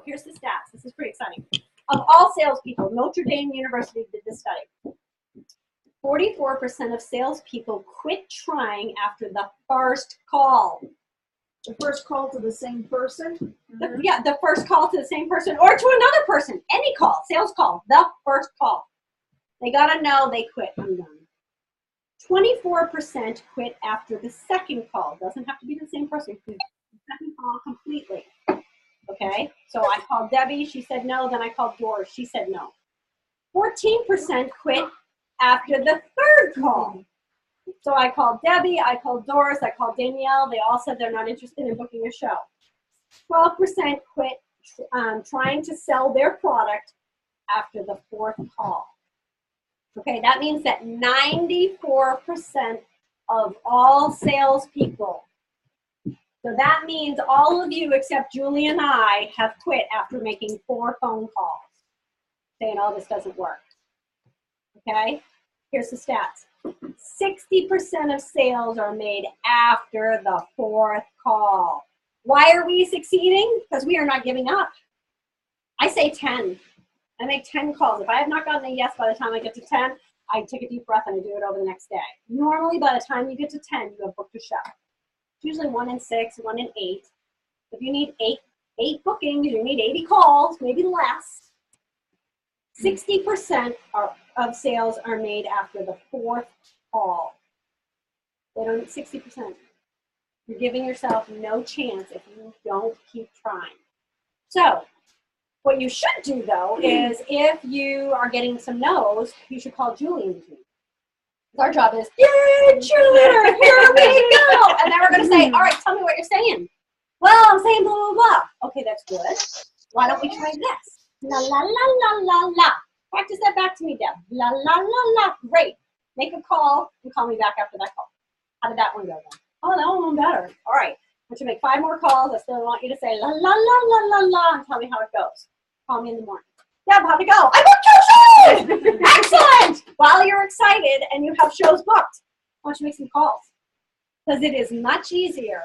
here's the stats. This is pretty exciting. Of all salespeople, Notre Dame University did this study. 44% of salespeople quit trying after the first call. The first call to the same person? The first call to the same person or to another person. Any call, sales call, the first call. They got to know they quit. I'm done. 24% quit after the second call. Doesn't have to be the same person. The second call completely. Okay, so I called Debbie. She said no. Then I called Doris. She said no. 14% quit after the third call. So I called Debbie, I called Doris, I called Danielle. They all said they're not interested in booking a show. 12% quit trying to sell their product after the fourth call. Okay, that means that 94% of all salespeople, so that means all of you except Julie and I have quit after making 4 phone calls, saying, oh, this doesn't work. Okay, here's the stats. 60% of sales are made after the fourth call. Why are we succeeding? Because we are not giving up. I say 10. I make 10 calls. If I have not gotten a yes by the time I get to 10, I take a deep breath and I do it over the next day. Normally, by the time you get to 10, you have booked a show. It's usually 1 in 6, 1 in 8. If you need eight bookings, you need 80 calls, maybe less. 60% of sales are made after the fourth call. They don't 60%. You're giving yourself no chance if you don't keep trying. So what you should do, though, is if you are getting some no's, you should call Julie and me. Our job is, yay, cheerleader, here we go. And then we're going to say, all right, tell me what you're saying. Well, I'm saying blah, blah, blah. Okay, that's good. Why don't we try this? La, la, la, la, la, la. Practice that back to me, Deb. La, la, la, la. Great. Make a call and call me back after that call. How did that one go then? Oh, that one went better. All right. Once you make 5 more calls, I still want you to say la, la, la, la, la, la, and tell me how it goes. Call me in the morning. Deb, how'd it go? I booked 2 shows! Excellent! While you're excited and you have shows booked, why don't you make some calls? Because it is much easier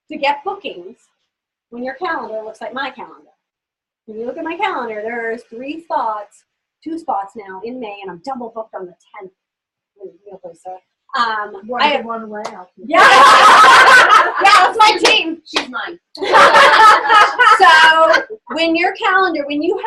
to get bookings when your calendar looks like my calendar. When you look at my calendar, there's 2 spots now in May, and I'm double booked on the 10th. I have one way out. Yeah, that's my team. She's mine. So when you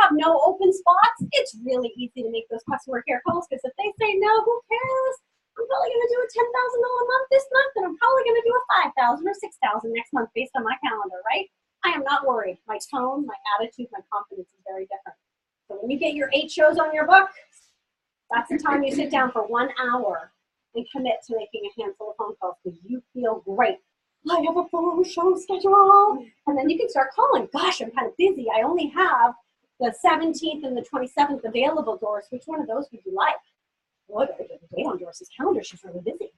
have no open spots, it's really easy to make those customer care calls, because if they say no, who cares? I'm probably going to do a $10,000 a month this month, and I'm probably going to do a $5,000 or $6,000 next month based on my calendar, right? I am not worried. My tone, my attitude, my confidence is very different. So when you get your 8 shows on your book, that's the time you sit down for 1 hour and commit to making a handful of phone calls, because you feel great. I have a full show schedule. And then you can start calling. Gosh, I'm kind of busy. I only have the 17th and the 27th available, Doris. Which one of those would you like? Well, I got to get the date on Doris's calendar. She's really busy.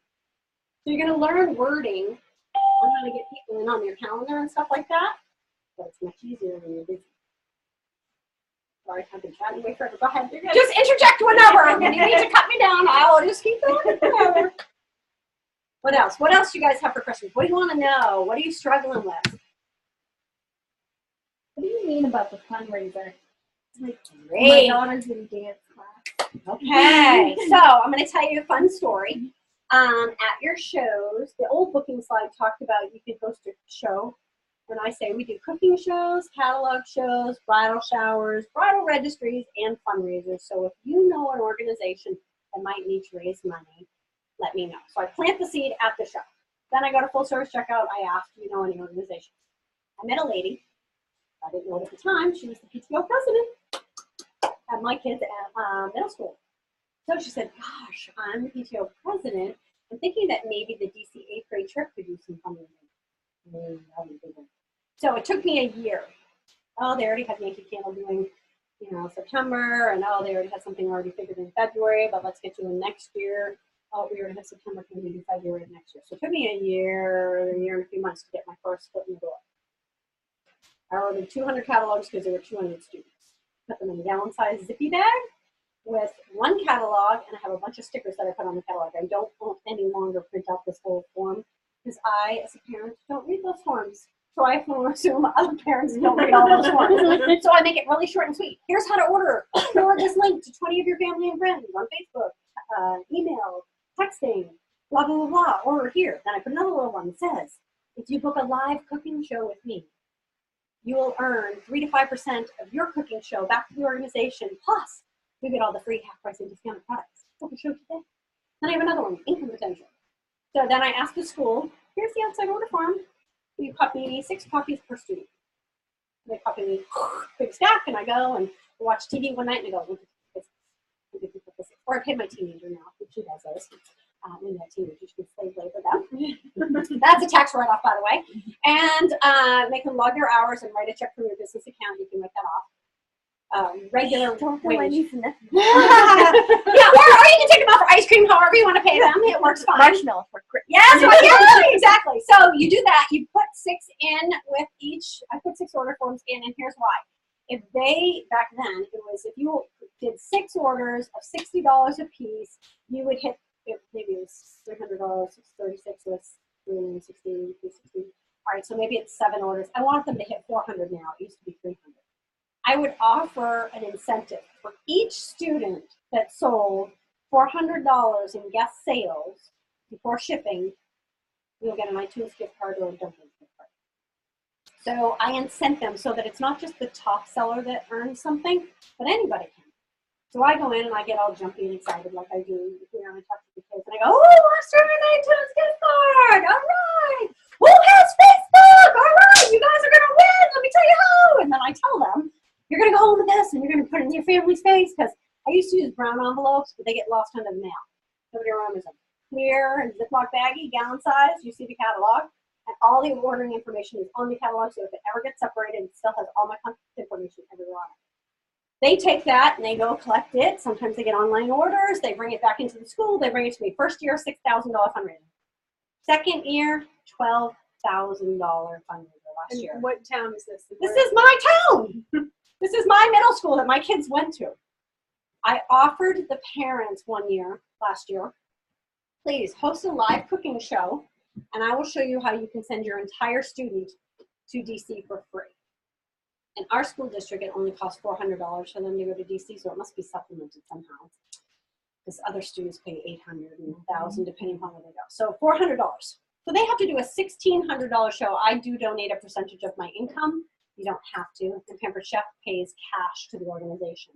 So you're going to learn wording on how to get people in on your calendar and stuff like that. But it's much easier when you're busy. Sorry, I've been chatting away forever. Go ahead. Just interject whenever. When you need to cut me down, I'll just keep going forever. What else? What else do you guys have for questions? What do you want to know? What are you struggling with? What do you mean about the fundraiser? Great. My daughter's in dance class. Okay, so I'm going to tell you a fun story. At your shows, the old booking slide talked about you could host a show. And I say we do cooking shows, catalog shows, bridal showers, bridal registries, and fundraisers. So if you know an organization that might need to raise money, let me know. So I plant the seed at the show. Then I go to full service checkout. I ask, do you know any organizations? I met a lady. I didn't know it at the time. She was the PTO president at my kids at middle school. So she said, gosh, I'm the PTO president. I'm thinking that maybe the DC 8th grade trip could do some fundraising. So it took me a year. Oh, they already had Yankee Candle doing, September, and oh, they already had something already figured in February, but let's get you in next year. Oh, we already have September, can we do February of next year? So it took me a year and a few months to get my first foot in the door. I ordered 200 catalogs because there were 200 students. Put them in a gallon-sized zippy bag with 1 catalog, and I have a bunch of stickers that I put on the catalog. I don't any longer print out this whole form, because I, as a parent, don't read those forms. So I have to assume other parents don't read all those forms. So I make it really short and sweet. Here's how to order. Forward this link to 20 of your family and friends on Facebook, email, texting, blah, blah, blah, blah. Order here. Then I put another little one that says, if you book a live cooking show with me, you will earn 3 to 5% of your cooking show back to the organization. Plus, you get all the free half-price and discounted products. Book a show today. Then I have another one, income potential. So then I ask the school, here's the outside order form. You copy 6 copies per student. They copy me big stack, and I go and watch TV one night, and I go, or I pay my teenager now, which she does those. When that teenager, she can slave labor them. That's a tax write-off, by the way. And make them log their hours and write a check from your business account. You can write that off. Regular wage. Yeah, or you can take them out for ice cream, however you want to pay them. It works fine. Marshmallow for Christmas. Yes, yeah, exactly. So you do that. You put 6 in with each. I put 6 order forms in, and here's why. If they, back then, it was if you did 6 orders of $60 a piece, you would hit, maybe it was $300, 36 was 360, 360. All right, so maybe it's 7 orders. I want them to hit 400 now. It used to be 300. I would offer an incentive for each student that sold $400 in guest sales before shipping. You'll get an iTunes gift card or a Dumplings gift card. So I incent them so that it's not just the top seller that earns something, but anybody can. So I go in and I get all jumpy and excited like I do here, and I talk to the kids and I go, oh, let's turn an iTunes gift card. All right. Who has Facebook? All right. You guys are going to win. Let me tell you how. And then I tell them, you're going to go home with this and you're going to put it in your family's face, because I used to use brown envelopes, but they get lost under the mail. Nobody remembers them. Clear and Ziploc baggie, gallon size, you see the catalog, and all the ordering information is on the catalog, so if it ever gets separated, it still has all my contact information everywhere on it. They take that and they go collect it. Sometimes they get online orders. They bring it back into the school. They bring it to me. First year, $6,000 fundraiser. Second year, $12,000 fundraiser last year. What town is this? This is my town. This is my middle school that my kids went to. I offered the parents one year, last year, please host a live cooking show, and I will show you how you can send your entire student to DC for free. In our school district, it only costs $400 for them to go to DC, so it must be supplemented somehow. Because other students pay $800 and $1,000 depending upon where they go. So $400. So they have to do a $1,600 show. I do donate a percentage of my income. You don't have to. And Pampered Chef pays cash to the organization.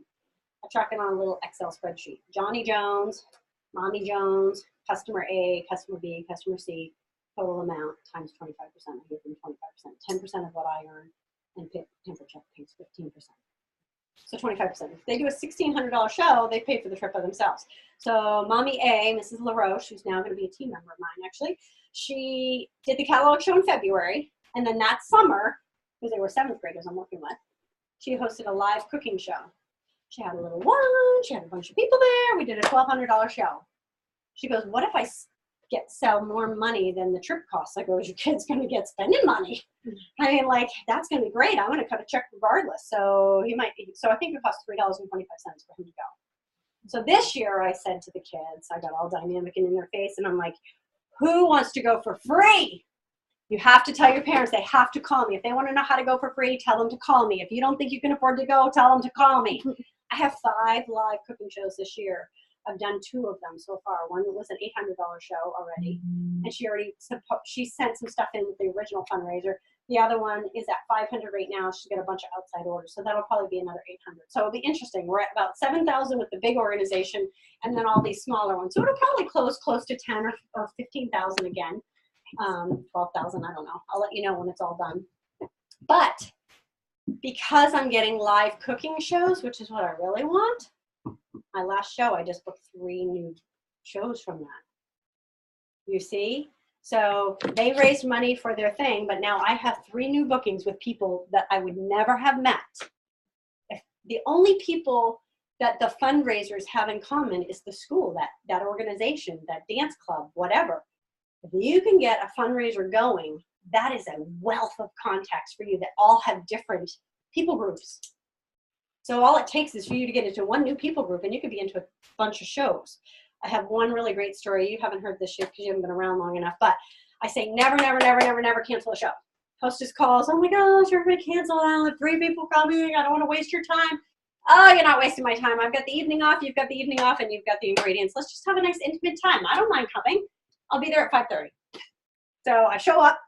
I track it on a little Excel spreadsheet. Johnny Jones, Mommy Jones, customer A, customer B, customer C, total amount times 25%. I give them 25%, 10% of what I earn, and Pampered Chef pays 15%. So 25%. If they do a $1,600 show, they pay for the trip by themselves. So Mommy A, Mrs. LaRoche, who's now going to be a team member of mine actually, she did the catalog show in February, and then that summer, because they were 7th graders I'm working with, she hosted a live cooking show. She had a little wine, she had a bunch of people there, we did a $1,200 show. She goes, what if I sell more money than the trip costs? I go, is your kid's going to get spending money? I mean, like, that's going to be great. I'm going to cut a check regardless. So I think it costs $3.25 for him to go. So this year I said to the kids, I got all dynamic and in their face, and I'm like, who wants to go for free? You have to tell your parents, they have to call me. If they want to know how to go for free, tell them to call me. If you don't think you can afford to go, tell them to call me. I have 5 live cooking shows this year. I've done 2 of them so far. One was an $800 show already, and she sent some stuff in with the original fundraiser. The other one is at 500 right now. She's got a bunch of outside orders, so that'll probably be another 800. So it'll be interesting. We're at about 7,000 with the big organization, and then all these smaller ones. So it'll probably close to 10 or 15,000 again. 12,000, I don't know. I'll let you know when it's all done. But because I'm getting live cooking shows, which is what I really want, my last show, I just booked 3 new shows from that. You see? So they raised money for their thing, but now I have 3 new bookings with people that I would never have met. If the only people that the fundraisers have in common is the school, that organization, that dance club, whatever. If you can get a fundraiser going, that is a wealth of contacts for you that all have different people groups. So all it takes is for you to get into one new people group, and you could be into a bunch of shows. I have one really great story. You haven't heard this yet because you haven't been around long enough, but I say never, never, never, never, never cancel a show. Hostess calls, oh my gosh, everybody canceled out with 3 people coming. I don't want to waste your time. Oh, you're not wasting my time. I've got the evening off, you've got the evening off, and you've got the ingredients. Let's just have a nice intimate time. I don't mind coming. I'll be there at 5:30. So I show up,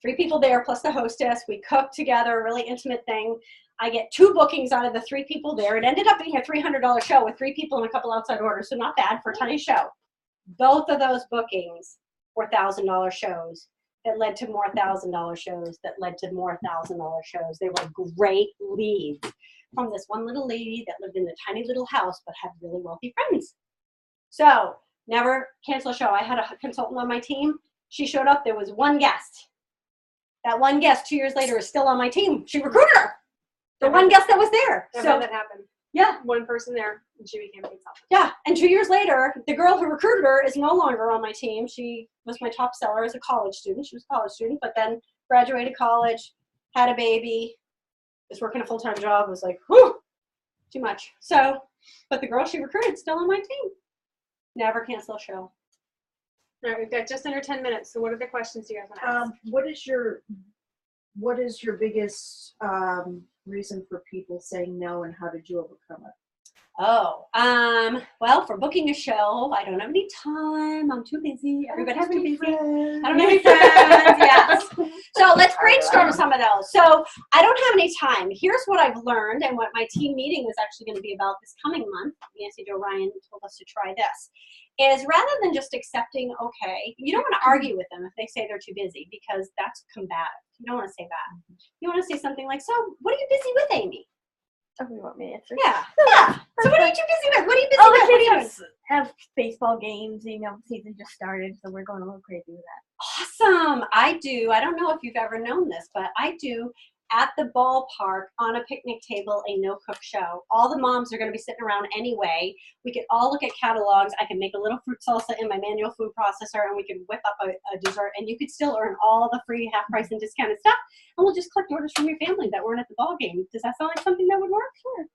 3 people there plus the hostess. We cook together, a really intimate thing. I get 2 bookings out of the 3 people there. It ended up being a $300 show with 3 people and a couple outside orders, so not bad for a tiny show. Both of those bookings were $1,000 shows that led to more $1,000 shows that led to more $1,000 shows. They were great leads from this one little lady that lived in a tiny little house but had really wealthy friends. So never cancel a show. I had a consultant on my team. She showed up. There was 1 guest. That 1 guest 2 years later is still on my team. She recruited her. The 1 guest that was there. I've So had that happened. yeah. 1 person there, and she became a consultant. Yeah, and 2 years later, the girl who recruited her is no longer on my team. She was my top seller as a college student. She was a college student, but then graduated college, had a baby, was working a full-time job, was like, whew, too much. So, but the girl she recruited is still on my team. Never cancel a show. All right, we've got just under 10 minutes, so what other questions do you guys want to ask? What is your biggest reason for people saying no, and how did you overcome it? Oh, well, for booking a show, I don't have any time. I'm too busy. Everybody's too busy. I don't have any friends. Yes. So let's brainstorm some of those. So I don't have any time. Here's what I've learned and what my team meeting was actually going to be about this coming month. Nancy Jo Ryan told us to try this. Is rather than just accepting, okay, you don't want to argue with them if they say they're too busy, because that's combative. You don't want to say that. You want to say something like, so what are you busy with, Amy? Oh, you want me to answer? Yeah. Yeah. So what are you too busy with? What are you busy with? What are you doing? Have baseball games. You know, season just started, so we're going a little crazy with that. Awesome. I do. I don't know if you've ever known this, but I do at the ballpark on a picnic table a no-cook show. All the moms are going to be sitting around anyway. We could all look at catalogs. I can make a little fruit salsa in my manual food processor, and we could whip up a dessert, and you could still earn all the free half price and discounted stuff. And we'll just collect orders from your family that weren't at the ball game. Does that sound like something that would work? Sure.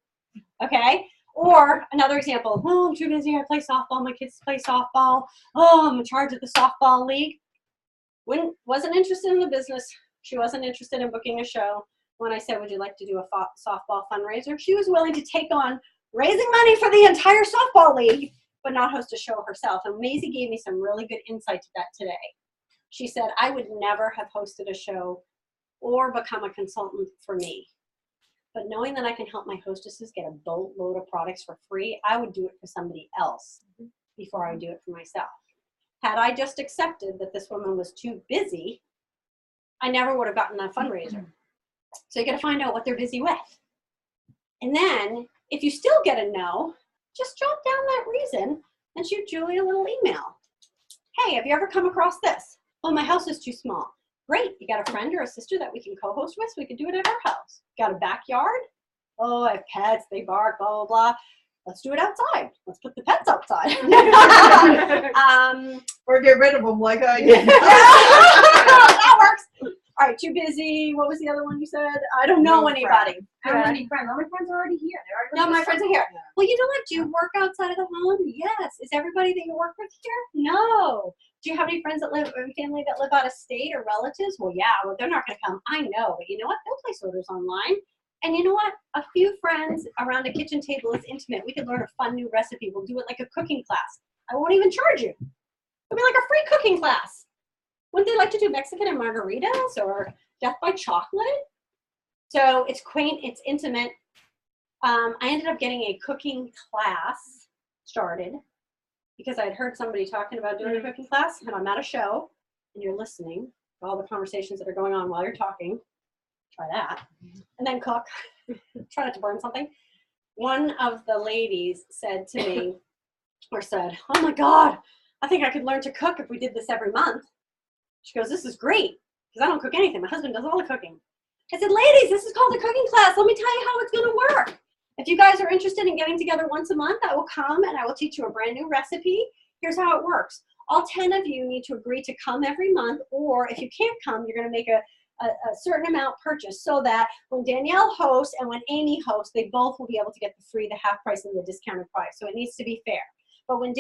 Okay. Or another example, oh, I'm too busy. I play softball. My kids play softball. Oh, I'm in charge of the softball league. Wasn't interested in the business. She wasn't interested in booking a show. When I said, would you like to do a softball fundraiser? She was willing to take on raising money for the entire softball league, but not host a show herself. And Maisie gave me some really good insight to that today. She said, I would never have hosted a show or become a consultant for me. But knowing that I can help my hostesses get a boatload of products for free, I would do it for somebody else before I would do it for myself. Had I just accepted that this woman was too busy, I never would have gotten a fundraiser. So you got to find out what they're busy with. And then if you still get a no, just jot down that reason and shoot Julie a little email. Hey, have you ever come across this? Oh, my house is too small. Great. You got a friend or a sister that we can co-host with? So we can do it at our house. Got a backyard? Oh, I have pets. They bark, blah, blah, blah. Let's do it outside. Let's put the pets outside. Or get rid of them like I did. That works. All right, too busy. What was the other one you said? I don't know anybody. I don't have any friends. All my friends are already here. No, my friends are here. Well, you know what? Do you work outside of the home? Yes. Is everybody that you work with here? No. Do you have any friends that live, or family that live out of state or relatives? Well, yeah. Well, they're not going to come. I know. But you know what? They'll place orders online. And you know what? A few friends around a kitchen table is intimate. We could learn a fun new recipe. We'll do it like a cooking class. I won't even charge you. It'll be like a free cooking class. Wouldn't they like to do Mexican and margaritas or death by chocolate? So it's quaint, it's intimate. I ended up getting a cooking class started because I had heard somebody talking about doing a cooking class, and I'm at a show and you're listening to all the conversations that are going on while you're talking. Try that. And then cook. Try not to burn something. One of the ladies said to me, oh my God, I think I could learn to cook if we did this every month. She goes, this is great, because I don't cook anything. My husband does all the cooking. I said, ladies, this is called a cooking class. Let me tell you how it's going to work. If you guys are interested in getting together once a month, I will come and I will teach you a brand new recipe. Here's how it works. All 10 of you need to agree to come every month, or if you can't come, you're going to make a certain amount purchase so that when Danielle hosts and when Amy hosts, they both will be able to get the free, the half price, and the discounted price. So it needs to be fair. But when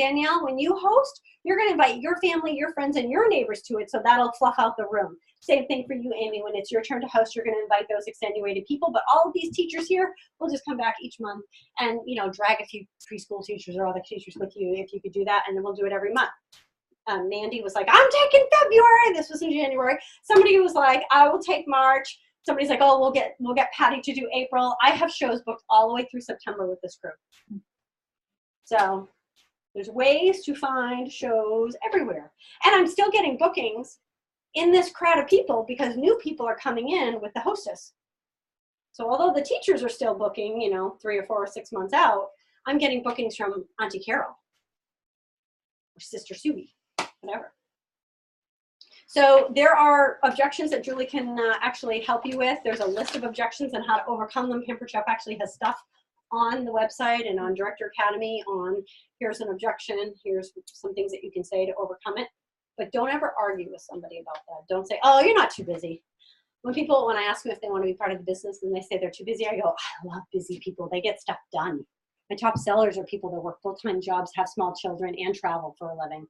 you host, you're going to invite your family, your friends, and your neighbors to it, so that'll fluff out the room. Same thing for you, Amy. When it's your turn to host, you're going to invite those extenuated people. But all of these teachers here will just come back each month and, drag a few preschool teachers or other teachers with you if you could do that, and then we'll do it every month. Mandy was like, I'm taking February. This was in January. Somebody was like, I will take March. Somebody's like, oh, we'll get Patty to do April. I have shows booked all the way through September with this group. So there's ways to find shows everywhere. And I'm still getting bookings in this crowd of people because new people are coming in with the hostess. So although the teachers are still booking, 3 or 4 or 6 months out, I'm getting bookings from Auntie Carol or Sister Suey, whatever. So there are objections that Julie can actually help you with. There's a list of objections and how to overcome them. Pampered Chef actually has stuff on the website and on Director Academy on here's an objection, here's some things that you can say to overcome it. But don't ever argue with somebody about that. Don't say, oh, you're not too busy. When I ask them if they want to be part of the business and they say they're too busy, I go, I love busy people. They get stuff done. My top sellers are people that work full-time jobs, have small children, and travel for a living.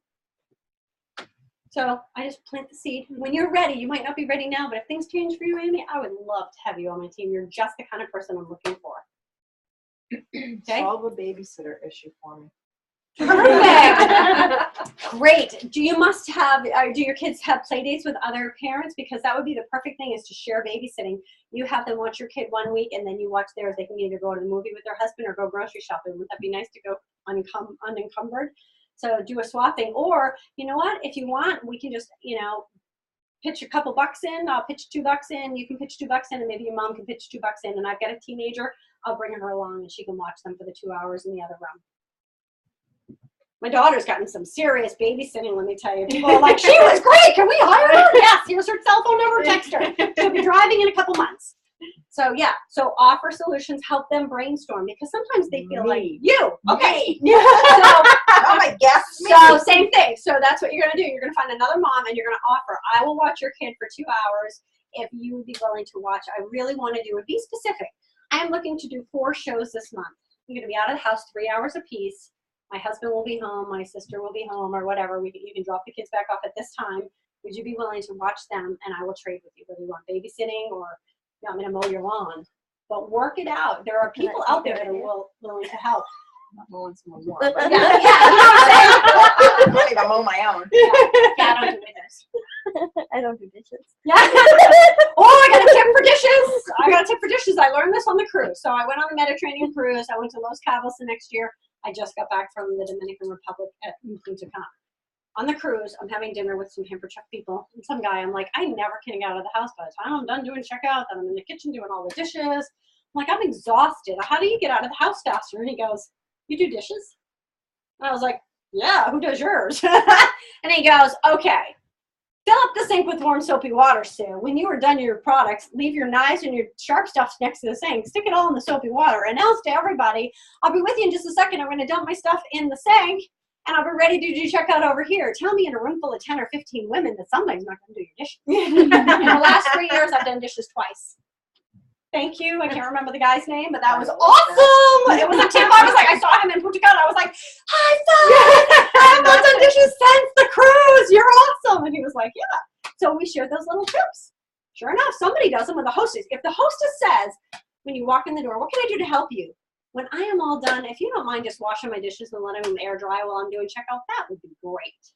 So I just plant the seed. When you're ready, you might not be ready now, but if things change for you, Amy, I would love to have you on my team. You're just the kind of person I'm looking for. Okay? Solve a babysitter issue for me. Perfect. Great. Do your kids have play dates with other parents? Because that would be the perfect thing, is to share babysitting. You have them watch your kid 1 week and then you watch theirs. They can either go to the movie with their husband or go grocery shopping. Wouldn't that be nice to go unencumbered? So do a swapping. Or, you know what, if you want, we can just, pitch a couple bucks in. I'll pitch $2 in. You can pitch $2 in, and maybe your mom can pitch $2 in. And I've got a teenager. I'll bring her along and she can watch them for the 2 hours in the other room. My daughter's gotten some serious babysitting, let me tell you. People are like, she was great. Can we hire her? Yes, here's her cell phone number, text her. She'll be driving in a couple months. So yeah, so offer solutions, help them brainstorm, because sometimes they feel like you. Okay. Oh my guess. So same thing. So that's what you're gonna do. You're gonna find another mom and you're gonna offer, I will watch your kid for 2 hours if you would be willing to watch. I really want to do it. Be specific. I'm looking to do 4 shows this month. I'm gonna be out of the house 3 hours apiece. My husband will be home, my sister will be home, or whatever. You can drop the kids back off at this time. Would you be willing to watch them? And I will trade with you, whether you want babysitting or I'm going to mow your lawn. But work it out. There are people out there that are willing to help. I'm not mowing someone's lawn. Yeah, I don't even mow my own. I don't do this. I don't do dishes. Yeah. Oh, I got a tip for dishes. I learned this on the cruise. So I went on the Mediterranean cruise. I went to Los Cabos the next year. I just got back from the Dominican Republic at Moulton. On the cruise, I'm having dinner with some Pampered Chef people and some guy. I'm like, I never can get out of the house by the time I'm done doing checkout. Then I'm in the kitchen doing all the dishes. I'm like, I'm exhausted. How do you get out of the house faster? And he goes, you do dishes? And I was like, yeah, who does yours? And he goes, okay, fill up the sink with warm soapy water, Sue. When you are done your products, leave your knives and your sharp stuff next to the sink. Stick it all in the soapy water. Announce to everybody, I'll be with you in just a second. I'm going to dump my stuff in the sink. And I'll be ready to do checkout over here. Tell me in a room full of 10 or 15 women that somebody's not going to do your dishes. In the last 3 years, I've done dishes twice. Thank you. I can't remember the guy's name, but that was awesome. It was a tip. I saw him in Punta Cana. I was like, high five. I have not done dishes since the cruise. You're awesome. And he was like, yeah. So we shared those little tips. Sure enough, somebody does them with the hostess. If the hostess says, when you walk in the door, what can I do to help you? When I am all done, if you don't mind just washing my dishes and letting them air dry while I'm doing checkout, that would be great.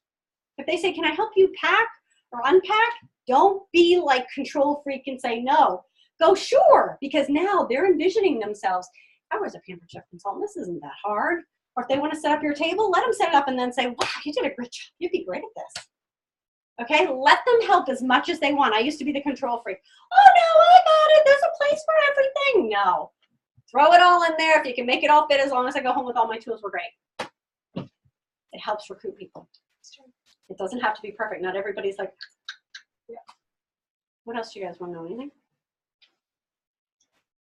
If they say, can I help you pack or unpack? Don't be like control freak and say no. Go, sure, because now they're envisioning themselves, I was a Pampered Chef consultant. This isn't that hard. Or if they want to set up your table, let them set it up and then say, wow, you did a great job. You'd be great at this. Okay, let them help as much as they want. I used to be the control freak. Oh, no, I got it. There's a place for everything. No. Throw it all in there. If you can make it all fit, as long as I go home with all my tools, we're great. It helps recruit people. It doesn't have to be perfect. Not everybody's like, yeah. What else do you guys want to know? Anything?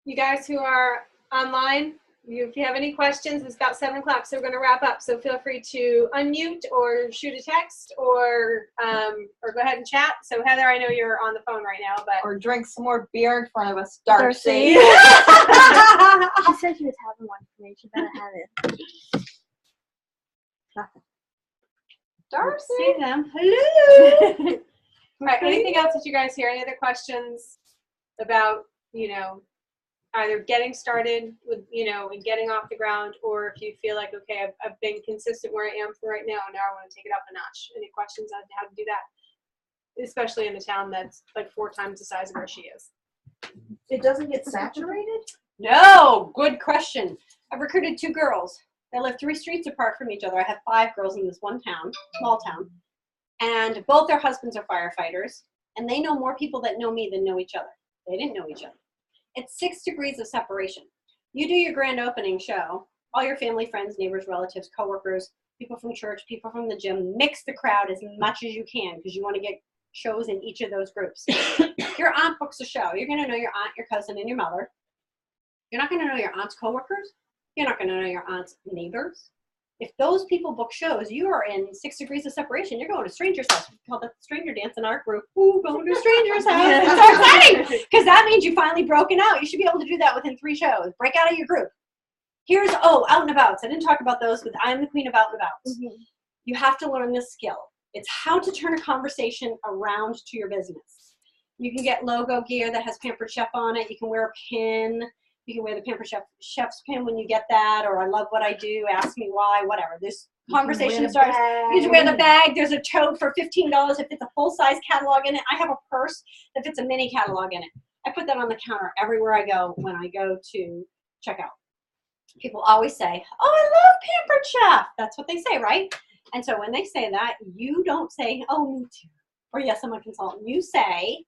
You guys who are online, if you have any questions, it's about 7 o'clock, so we're going to wrap up. So feel free to unmute or shoot a text or go ahead and chat. So Heather, I know you're on the phone right now, but Or drink some more beer in front of us, Darcy. She said she was having one for me. She better have it. Darcy. See them. Hello. All right, anything else that you guys hear? Any other questions about, either getting started with, and getting off the ground, or if you feel like, okay, I've been consistent where I am for right now, now I want to take it up a notch. Any questions on how to do that? Especially in a town that's like 4 times the size of where she is. It doesn't get saturated? No, good question. I've recruited 2 girls. They live 3 streets apart from each other. I have 5 girls in this one town, small town. And both their husbands are firefighters, and they know more people that know me than know each other. They didn't know each other. It's 6 degrees of separation. You do your grand opening show, all your family, friends, neighbors, relatives, coworkers, people from church, people from the gym, mix the crowd as much as you can because you want to get shows in each of those groups. Your aunt books a show. You're going to know your aunt, your cousin, and your mother. You're not going to know your aunt's coworkers. You're not going to know your aunt's neighbors. If those people book shows, you are in 6 degrees of separation. You're going to strangers' house. We call that the stranger dance in our group. Ooh, going to a stranger's house. It's so exciting because that means you've finally broken out. You should be able to do that within 3 shows. Break out of your group. Here's, out and abouts. I didn't talk about those, but I'm the queen of out and abouts. Mm-hmm. You have to learn this skill. It's how to turn a conversation around to your business. You can get logo gear that has Pampered Chef on it. You can wear a pin. You can wear the Pampered Chef's pin when you get that, or I love what I do, ask me why, whatever. This conversation starts. You can wear the bag. There's a tote for $15 if it's a full-size catalog in it. I have a purse that fits a mini catalog in it. I put that on the counter everywhere I go when I go to check out. People always say, oh, I love Pampered Chef. That's what they say, right? And so when they say that, you don't say, oh, me too, or yes, I'm a consultant. You say,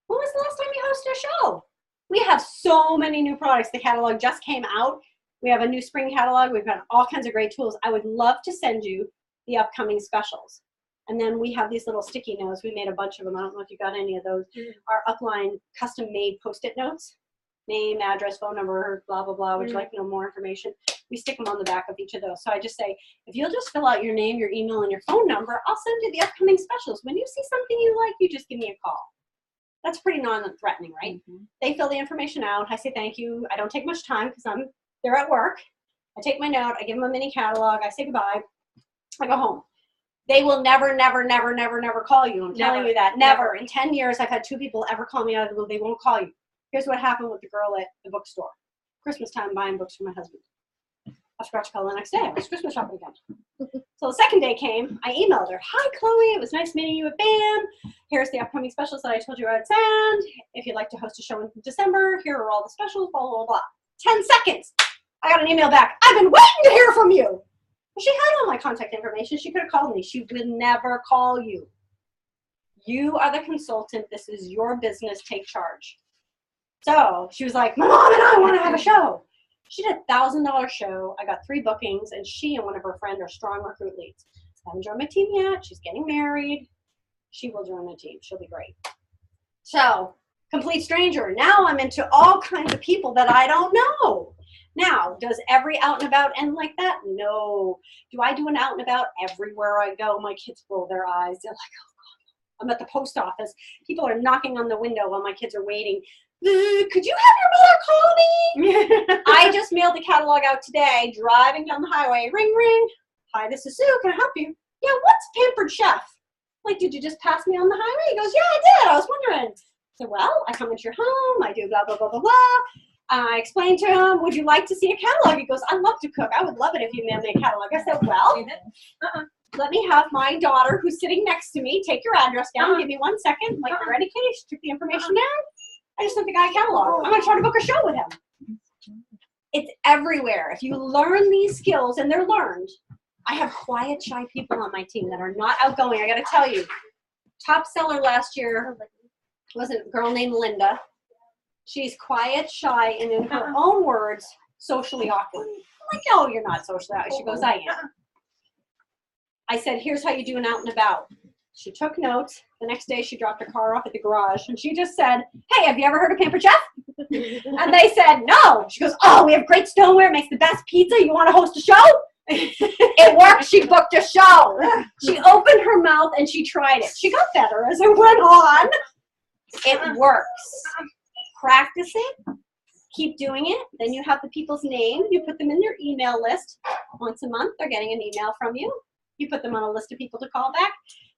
when was the last time you hosted a show? We have so many new products. The catalog just came out. We have a new spring catalog. We've got all kinds of great tools. I would love to send you the upcoming specials. And then we have these little sticky notes. We made a bunch of them. I don't know if you got any of those. Our upline custom-made Post-it notes. Name, address, phone number, blah, blah, blah. Would you like to know more information? We stick them on the back of each of those. So I just say, if you'll just fill out your name, your email, and your phone number, I'll send you the upcoming specials. When you see something you like, you just give me a call. That's pretty non-threatening, right? Mm-hmm. They fill the information out. I say thank you. I don't take much time because they're at work. I take my note. I give them a mini catalog. I say goodbye. I go home. They will never, never, never, never, never call you. I'm telling you that. Never. In 10 years, I've had 2 people ever call me out of the blue. They won't call you. Here's what happened with the girl at the bookstore. Christmas time, buying books for my husband. I forgot to call the next day. I was Christmas shopping again. So the second day came, I emailed her. Hi, Chloe. It was nice meeting you at BAM. Here's the upcoming specials that I told you I'd send. If you'd like to host a show in December, here are all the specials, blah, blah, blah. 10 seconds. I got an email back. I've been waiting to hear from you. Well, she had all my contact information. She could have called me. She would never call you. You are the consultant. This is your business. Take charge. So she was like, my mom and I want to have a show. She did a $1,000 show. I got 3 bookings, and she and one of her friends are strong recruit leads. I haven't joined my team yet. She's getting married. She will join my team. She'll be great. So, complete stranger. Now I'm into all kinds of people that I don't know. Now, does every out and about end like that? No. Do I do an out and about everywhere I go? My kids roll their eyes. They're like, oh, God. I'm at the post office. People are knocking on the window while my kids are waiting. Could you have your mother call me? I just mailed the catalog out today, driving down the highway. Ring, ring. Hi, this is Sue. Can I help you? Yeah, what's Pampered Chef? Like, did you just pass me on the highway? He goes, yeah, I did. I was wondering. So, well, I come into your home. I do blah, blah, blah, blah, blah. I explained to him, would you like to see a catalog? He goes, I love to cook. I would love it if you mailed me a catalog. I said, well, let me have my daughter who's sitting next to me take your address down. Give me 1 second. I'm like, you ready, Katie? She took the information down. I just sent the guy a catalog. I'm going to try to book a show with him. It's everywhere. If you learn these skills, and they're learned, I have quiet, shy people on my team that are not outgoing. I got to tell you, top seller last year was a girl named Linda. She's quiet, shy, and in her own words, socially awkward. I'm like, no, you're not socially awkward. She goes, I am. I said, here's how you do an out and about. She took notes. The next day, she dropped her car off at the garage, and she just said, hey, have you ever heard of Pampered Chef? And they said, no. She goes, oh, we have great stoneware, makes the best pizza. You want to host a show? It worked. She booked a show. She opened her mouth, and she tried it. She got better as it went on. It works. Practice it. Keep doing it. Then you have the people's name. You put them in your email list. Once a month, they're getting an email from you. You put them on a list of people to call back.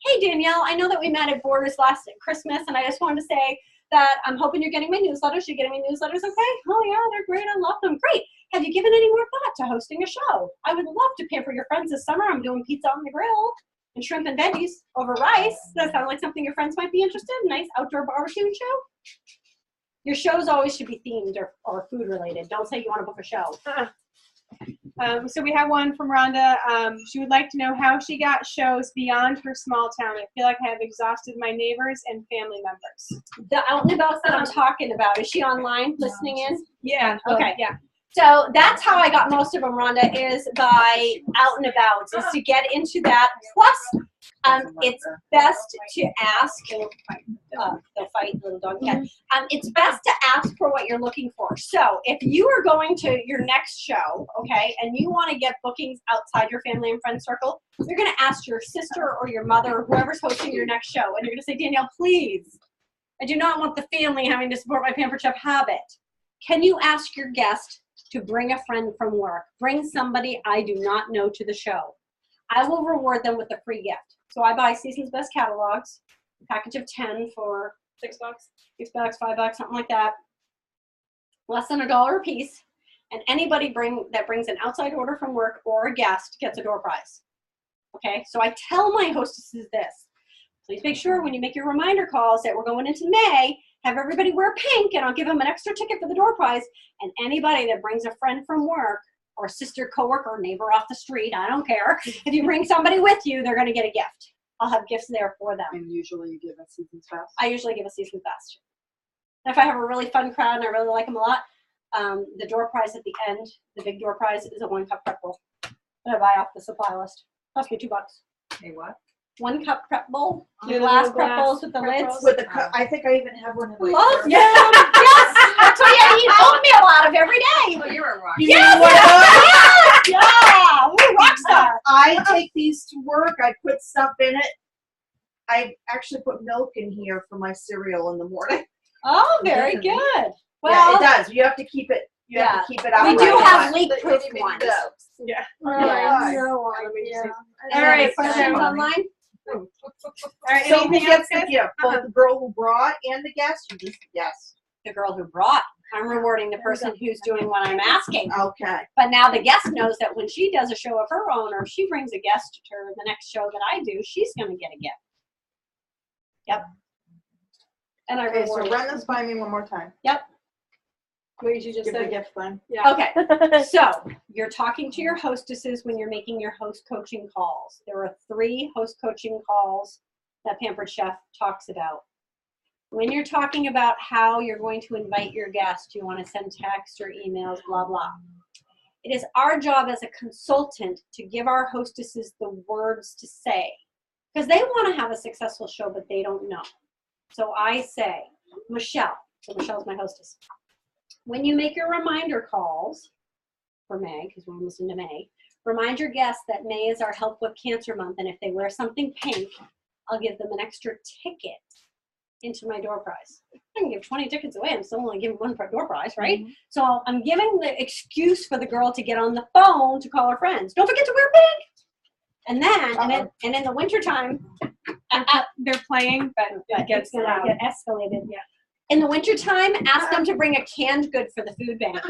Hey, Danielle, I know that we met at Borders last Christmas, and I just wanted to say that I'm hoping you're getting my newsletters. You're getting my newsletters, okay? Oh, yeah, they're great. I love them. Great. Have you given any more thought to hosting a show? I would love to pamper your friends this summer. I'm doing pizza on the grill and shrimp and veggies over rice. That sounds like something your friends might be interested in. Nice outdoor barbecue show. Your shows always should be themed or food related. Don't say you want to book a show. So we have one from Rhonda. She would like to know how she got shows beyond her small town. I feel like I have exhausted my neighbors and family members. The out and about that I'm talking about, is she online listening in? Yeah. Okay. Yeah. So that's how I got most of them, Rhonda, is by out and about, is to get into that. Plus, it's best to ask. They'll fight, little dog. Yeah. It's best to ask for what you're looking for. So if you are going to your next show, okay, and you want to get bookings outside your family and friend circle, you're going to ask your sister or your mother or whoever's hosting your next show, and you're going to say, Danielle, please, I do not want the family having to support my Pampered Chef habit. Can you ask your guest to bring a friend from work? Bring somebody I do not know to the show. I will reward them with a free gift. So I buy Season's Best catalogs, a package of 10 for $6, $5, something like that. Less than $1 a piece. And anybody that brings an outside order from work or a guest gets a door prize. Okay, so I tell my hostesses this. Please make sure when you make your reminder calls that we're going into May, have everybody wear pink, and I'll give them an extra ticket for the door prize. And anybody that brings a friend from work or sister, coworker, neighbor off the street, I don't care. If you bring somebody with you, they're going to get a gift. I'll have gifts there for them. And usually you give a Season's Best. I usually give a Season's Best. And if I have a really fun crowd and I really like them a lot, the door prize at the end, the big door prize, is a 1-cup prep bowl that I buy off the supply list. Cost me $2. Hey, what? 1-cup prep bowl. Yeah, Glass the prep glass bowls with the prep lids. bowls. With the I think I even have one in my Love drawer. them. Yes, that's what I eat oatmeal out of every day. Oh, you're a rock. Yes, yeah, we're rock star. I take these to work. I put stuff in it. I actually put milk in here for my cereal in the morning. Oh, very good. Yeah, Well, it does. You have to keep it. You have to keep it out. we do right have now. leak-proof ones. Yeah. Yeah. All right, So- questions online? All right. So who Anything else, gets the guys? gift? Both the girl who brought and the guest? You just yes. The girl who brought. I'm rewarding the person who's doing what I'm asking. Okay. But now the guest knows that when she does a show of her own, or if she brings a guest to her the next show that I do, she's going to get a gift. Yep. And I Okay, so reward run this by me one more time. What did you just Give the say? gift then. Yeah. Okay, so you're talking to your hostesses when you're making your host coaching calls. There are 3 host coaching calls that Pampered Chef talks about. When you're talking about how you're going to invite your guest, you want to send texts or emails, blah, blah. It is our job as a consultant to give our hostesses the words to say, because they want to have a successful show, but they don't know. So I say, Michelle, so Michelle's my hostess. When you make your reminder calls for May, because we're almost into May, remind your guests that May is our Help with Cancer Month, and if they wear something pink, I'll give them an extra ticket into my door prize. I can give 20 tickets away. I'm still only giving 1 door prize, right? Mm-hmm. So I'm giving the excuse for the girl to get on the phone to call her friends. Don't forget to wear pink. And then, and in the wintertime, They're playing, but it gets it's gonna loud. get escalated. Yeah. In the wintertime, ask them to bring a canned good for the food bank.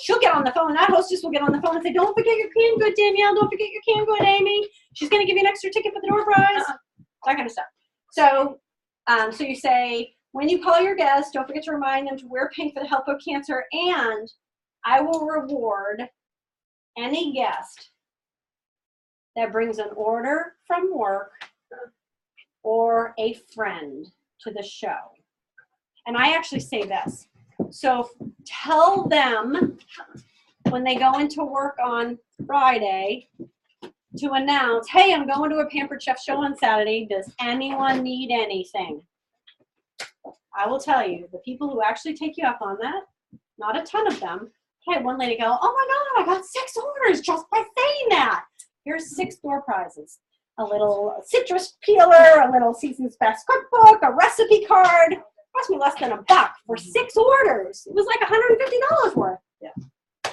She'll get on the phone. That hostess will get on the phone and say, "Don't forget your canned good, Danielle. Don't forget your canned good, Amy. She's going to give you an extra ticket for the door prize." That kind of stuff. So, so you say, when you call your guests, don't forget to remind them to wear pink for the Help of Cancer, and I will reward any guest that brings an order from work or a friend to the show. And I actually say this. So tell them when they go into work on Friday to announce, hey, I'm going to a Pampered Chef show on Saturday. Does anyone need anything? I will tell you, the people who actually take you up on that, not a ton of them. I had one lady go, oh my God, I got 6 orders just by saying that. Here's 6 door prizes. A little citrus peeler, a little Season's Best cookbook, a recipe card. It cost me less than $1 for 6 orders. It was like $150 worth. Yeah.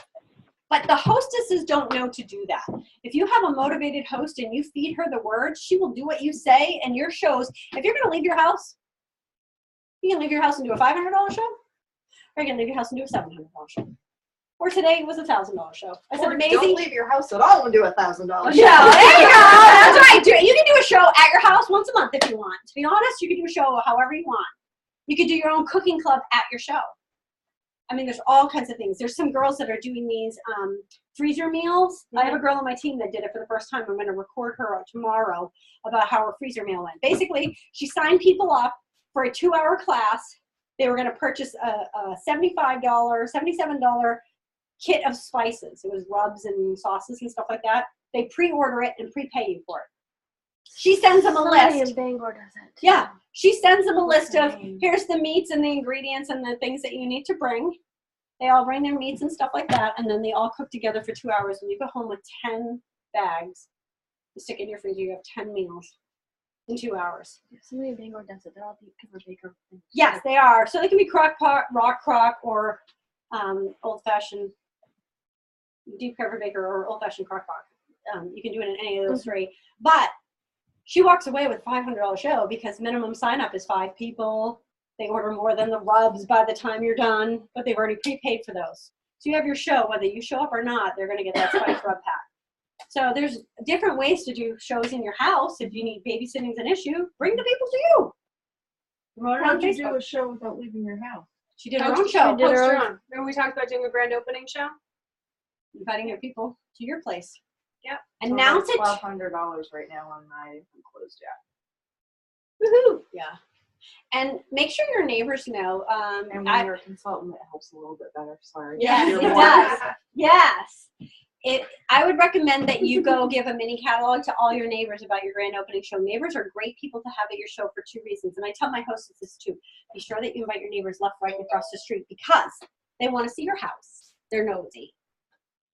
But the hostesses don't know to do that. If you have a motivated host and you feed her the words, she will do what you say, and your shows, if you're going to leave your house, you can leave your house and do a $500 show, or you can leave your house and do a $700 show. Or today was a $1,000 show. I said, Or amazing. don't leave your house at all and do $1,000 show. Yeah, there you go. That's right. You can do a show at your house once a month if you want. To be honest, you can do a show however you want. You could do your own cooking club at your show. I mean, there's all kinds of things. There's some girls that are doing these freezer meals. I have a girl on my team that did it for the first time. I'm going to record her tomorrow about how her freezer meal went. Basically, she signed people up for a 2-hour class. They were going to purchase a $75, $77 kit of spices. It was rubs and sauces and stuff like that. They pre-order it and prepay you for it. She sends them a Somebody list. in Bangor does it. Yeah, she sends them a list of, name? here's the meats and the ingredients and the things that you need to bring. They all bring their meats and stuff like that, and then they all cook together for 2 hours, and you go home with 10 bags. You stick in your freezer, you have 10 meals in 2 hours. If somebody in Bangor does it, they're all deep cover baker. Yes, they are. So they can be crock pot, rock crock, or old-fashioned deep cover baker or old-fashioned crock pot. You can do it in any of those three. But she walks away with a $500 show because minimum sign-up is 5 people. They order more than the rubs by the time you're done, but they've already prepaid for those. So you have your show, whether you show up or not, they're going to get that spice rub pack. So there's different ways to do shows in your house. If you need babysitting's an issue, bring the people to you. Promote it on How'd you Facebook. do a show without leaving your house? She did her own show. did her Post her own- on. Remember we talked about doing a grand opening show? Inviting your people to your place. Yep. Announce it. $1,200 right now on my closed yet. Woohoo! Yeah. And make sure your neighbors know. And when you're a consultant, it helps a little bit better. Sorry. Yes, You're it more- does. Yes. I would recommend that you go give a mini catalog to all your neighbors about your grand opening show. Neighbors are great people to have at your show for 2 reasons. And I tell my hostess this too. Be sure that you invite your neighbors left, right, and across the street because they want to see your house. They're nosy.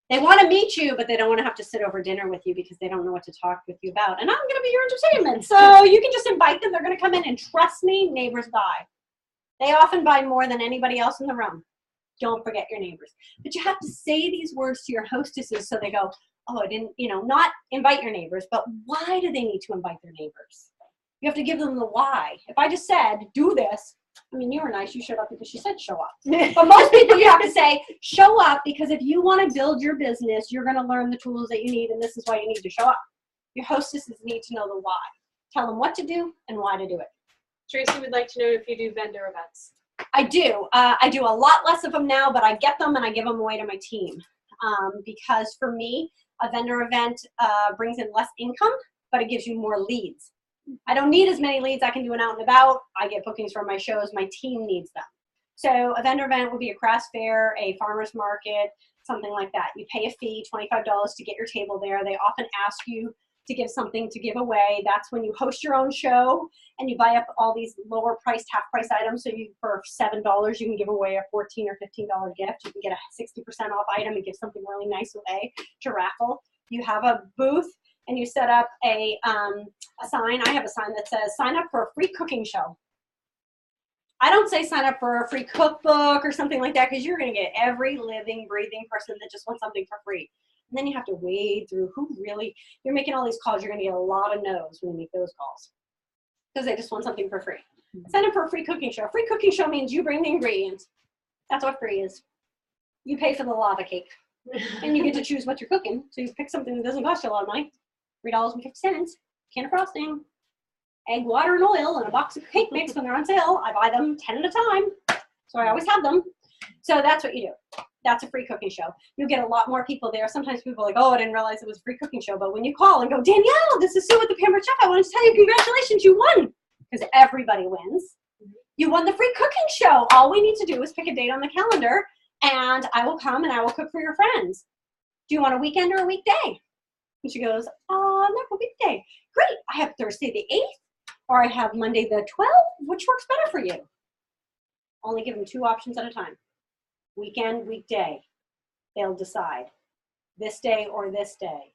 They want to meet you, but they don't want to have to sit over dinner with you because they don't know what to talk with you about. And I'm going to be your entertainment. So you can just invite them. They're going to come in, and trust me, neighbors buy. They often buy more than anybody else in the room. Don't forget your neighbors. But you have to say these words to your hostesses so they go, oh, I didn't, not invite your neighbors, but why do they need to invite their neighbors? You have to give them the why. If I just said, do this, I mean, you were nice, you showed up because she said show up. But most people you have to say, show up because if you want to build your business, you're going to learn the tools that you need, and this is why you need to show up. Your hostesses need to know the why. Tell them what to do and why to do it. Tracy would like to know if you do vendor events. I do. I do a lot less of them now, but I get them and I give them away to my team. Because for me, a vendor event brings in less income, but it gives you more leads. I don't need as many leads. I can do an out and about. I get bookings for my shows. My team needs them. So a vendor event would be a craft fair, a farmer's market, something like that. You pay a fee, $25 to get your table there. They often ask you to give something to give away. That's when you host your own show and you buy up all these lower priced, half price items. So for $7, you can give away a $14 or $15 gift. You can get a 60% off item and give something really nice away to raffle. You have a booth and you set up a sign. I have a sign that says, sign up for a free cooking show. I don't say sign up for a free cookbook or something like that because you're going to get every living, breathing person that just wants something for free. And then you have to wade through you're making all these calls. You're going to get a lot of no's when you make those calls because they just want something for free. Sign up for a free cooking show. A free cooking show means you bring the ingredients. That's what free is. You pay for the lava cake and you get to choose what you're cooking. So you pick something that doesn't cost you a lot of money. $3.50, can of frosting, egg, water, and oil, and a box of cake mix when they're on sale. I buy them 10 at a time, so I always have them. So that's what you do. That's a free cooking show. You'll get a lot more people there. Sometimes people are like, oh, I didn't realize it was a free cooking show. But when you call and go, Danielle, this is Sue with the Pampered Chef. I wanted to tell you, congratulations, you won. Because everybody wins. You won the free cooking show. All we need to do is pick a date on the calendar, and I will come and I will cook for your friends. Do you want a weekend or a weekday? And she goes, oh, no, a weekday. Great. I have Thursday the 8th, or I have Monday the 12th. Which works better for you? Only give them 2 options at a time. Weekend, weekday. They'll decide this day or this day.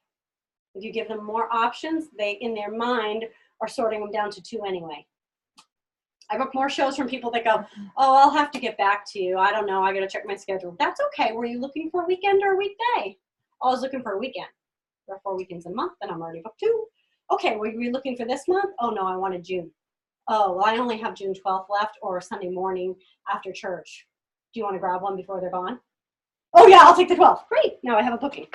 If you give them more options, they, in their mind, are sorting them down to 2 anyway. I book more shows from people that go, oh, I'll have to get back to you. I don't know. I got to check my schedule. That's okay. Were you looking for a weekend or a weekday? I was looking for a weekend. There are 4 weekends a month, and I'm already booked 2. Okay, were you looking for this month? Oh, no, I wanted June. Oh, well, I only have June 12th left or Sunday morning after church. Do you want to grab one before they're gone? Oh, yeah, I'll take the 12th. Great. Now I have a booking.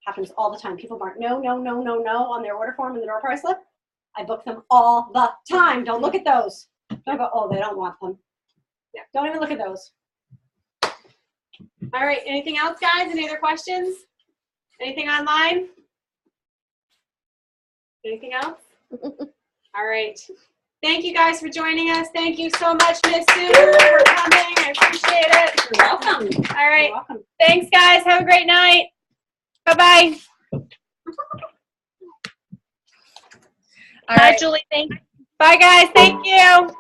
Happens all the time. People mark no, no, no, no, no on their order form and the door price slip. I book them all the time. Don't look at those. Don't go, oh, they don't want them. Yeah, don't even look at those. All right. Anything else, guys? Any other questions? Anything online? Anything else? All right. Thank you guys for joining us. Thank you so much, Miss Sue, for coming. I appreciate it. You're welcome. All right. You're welcome. Thanks, guys. Have a great night. Bye-bye. Bye, Julie. Thank you. Bye, guys. Thank you.